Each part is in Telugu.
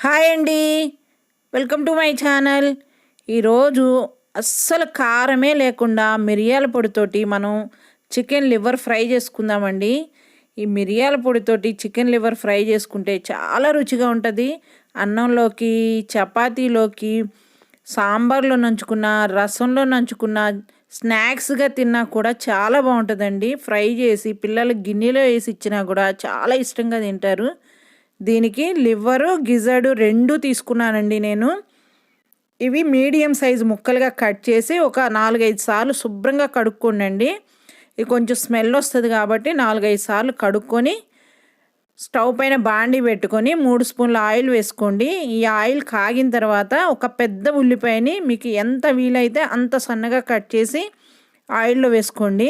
హాయ్ అండి, వెల్కమ్ టు మై ఛానల్. ఈరోజు అస్సలు కారమే లేకుండా మిరియాల పొడితోటి మనం చికెన్ లివర్ ఫ్రై చేసుకుందామండి. ఈ మిరియాల పొడితోటి చికెన్ లివర్ ఫ్రై చేసుకుంటే చాలా రుచిగా ఉంటుంది. అన్నంలోకి, చపాతీలోకి, సాంబార్లో నంచుకున్న, రసంలో నంచుకున్న, స్నాక్స్గా తిన్నా కూడా చాలా బాగుంటుందండి. ఫ్రై చేసి పిల్లలకి గిన్నెలో వేసి ఇచ్చినా కూడా చాలా ఇష్టంగా తింటారు. దీనికి లివరు, గిజడు రెండు తీసుకున్నానండి నేను. ఇవి మీడియం సైజు ముక్కలుగా కట్ చేసి ఒక 4-5 సార్లు శుభ్రంగా కడుక్కోండి. ఇది కొంచెం స్మెల్ వస్తుంది కాబట్టి 4-5 సార్లు కడుక్కొని స్టవ్ పైన బాండీ పెట్టుకొని 3 స్పూన్ల ఆయిల్ వేసుకోండి. ఈ ఆయిల్ కాగిన తర్వాత ఒక పెద్ద ఉల్లిపాయని మీకు ఎంత వీలైతే అంత సన్నగా కట్ చేసి ఆయిల్లో వేసుకోండి.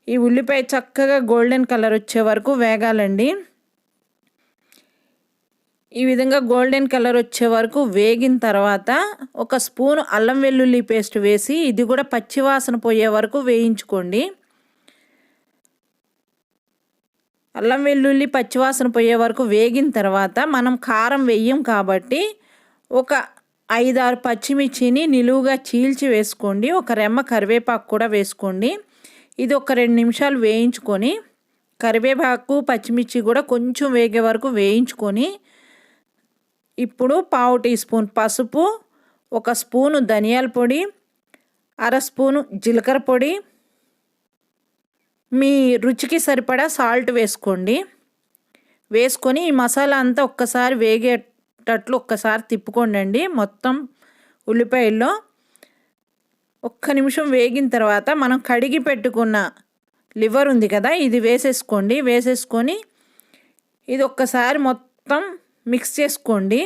ఈ ఉల్లిపాయ చక్కగా గోల్డెన్ కలర్ వచ్చే వరకు వేగాలండి. ఈ విధంగా గోల్డెన్ కలర్ వచ్చే వరకు వేగిన తర్వాత ఒక స్పూన్ అల్లం వెల్లుల్లి పేస్ట్ వేసి ఇది కూడా పచ్చివాసన పోయే వరకు వేయించుకోండి. అల్లం వెల్లుల్లి పచ్చివాసన పోయే వరకు వేగిన తర్వాత మనం కారం వేయం కాబట్టి ఒక 5-6 పచ్చిమిర్చిని నిలువుగా చీల్చి వేసుకోండి. ఒక రెమ్మ కరివేపాకు కూడా వేసుకోండి. ఇది ఒక 2 నిమిషాలు వేయించుకొని కరివేపాకు, పచ్చిమిర్చి కూడా కొంచెం వేగే వరకు వేయించుకొని ఇప్పుడు 1/2 టీ స్పూన్ పసుపు, 1 స్పూను ధనియాల పొడి, 1/2 స్పూను జీలకర్ర పొడి, మీ రుచికి సరిపడా సాల్ట్ వేసుకోండి. వేసుకొని ఈ మసాలా అంతా ఒక్కసారి వేగేటట్లు ఒక్కసారి తిప్పుకోండి. మొత్తం ఉల్లిపాయల్లో 1 నిమిషం వేగిన తర్వాత మనం కడిగి పెట్టుకున్న లివర్ ఉంది కదా, ఇది వేసేసుకోండి. వేసేసుకొని ఇది ఒక్కసారి మొత్తం మిక్స్ చేసుకోండి.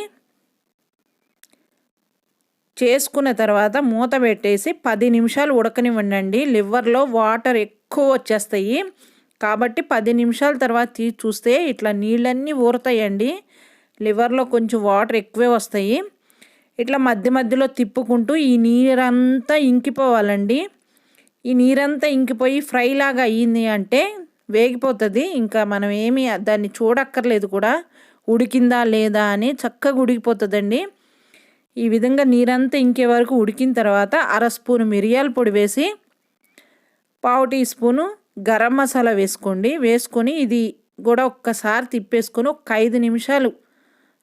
చేసుకున్న తర్వాత మూత పెట్టేసి 10 నిమిషాలు ఉడకనివ్వండి. లివర్లో వాటర్ ఎక్కువ వచ్చేస్తాయి కాబట్టి 10 నిమిషాల తర్వాత తీసి చూస్తే ఇట్లా నీళ్ళన్నీ ఊరుతాయండి. లివర్లో కొంచెం వాటర్ ఎక్కువే వస్తాయి. ఇట్లా మధ్య మధ్యలో తిప్పుకుంటూ ఈ నీరంతా ఇంకిపోవాలండి. ఈ నీరంతా ఇంకిపోయి ఫ్రై లాగా అయ్యింది అంటే వేగిపోతుంది. ఇంకా మనం ఏమీ దాన్ని చూడక్కర్లేదు కూడా, ఉడికిందా లేదా అని చక్కగా ఉడికిపోతుందండి. ఈ విధంగా నీరంతా ఇంకే వరకు ఉడికిన తర్వాత 1/2 స్పూను మిరియాల పొడి వేసి 1/2 టీ స్పూను గరం మసాలా వేసుకోండి. వేసుకొని ఇది కూడా ఒక్కసారి తిప్పేసుకొని ఒక 5 నిమిషాలు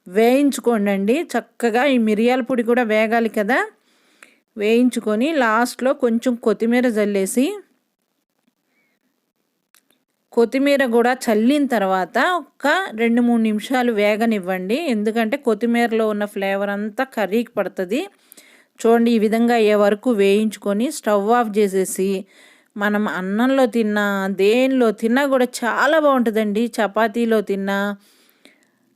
వేయించుకోండి. చక్కగా ఈ మిరియాల పొడి కూడా వేగాలి కదా, వేయించుకొని లాస్ట్లో కొంచెం కొత్తిమీర జల్లేసి, కొత్తిమీర కూడా చల్లిన తర్వాత ఒక 2-3 నిమిషాలు వేగనివ్వండి. ఎందుకంటే కొత్తిమీరలో ఉన్న ఫ్లేవర్ అంతా కర్రీకి పడుతుంది. చూడండి, ఈ విధంగా అయ్యే వరకు వేయించుకొని స్టవ్ ఆఫ్ చేసేసి మనం అన్నంలో తిన్నా, దేనిలో తిన్నా కూడా చాలా బాగుంటుందండి. చపాతీలో తిన్నా,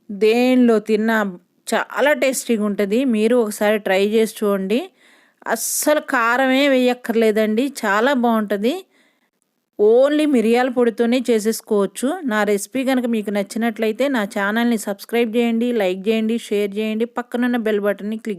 దేనిలో తిన్నా చాలా టేస్టీగా ఉంటుంది. మీరు ఒకసారి ట్రై చేసి చూడండి. అస్సలు కారమే వేయక్కర్లేదండి, చాలా బాగుంటుంది. ఓన్లీ మిరియాల పొడితోనే చేసేసుకోవచ్చు. నా రెసిపీ కనుక మీకు నచ్చినట్లయితే నా ఛానల్ని సబ్స్క్రైబ్ చేయండి, లైక్ చేయండి, షేర్ చేయండి, పక్కనున్న బెల్ బటన్ని క్లిక్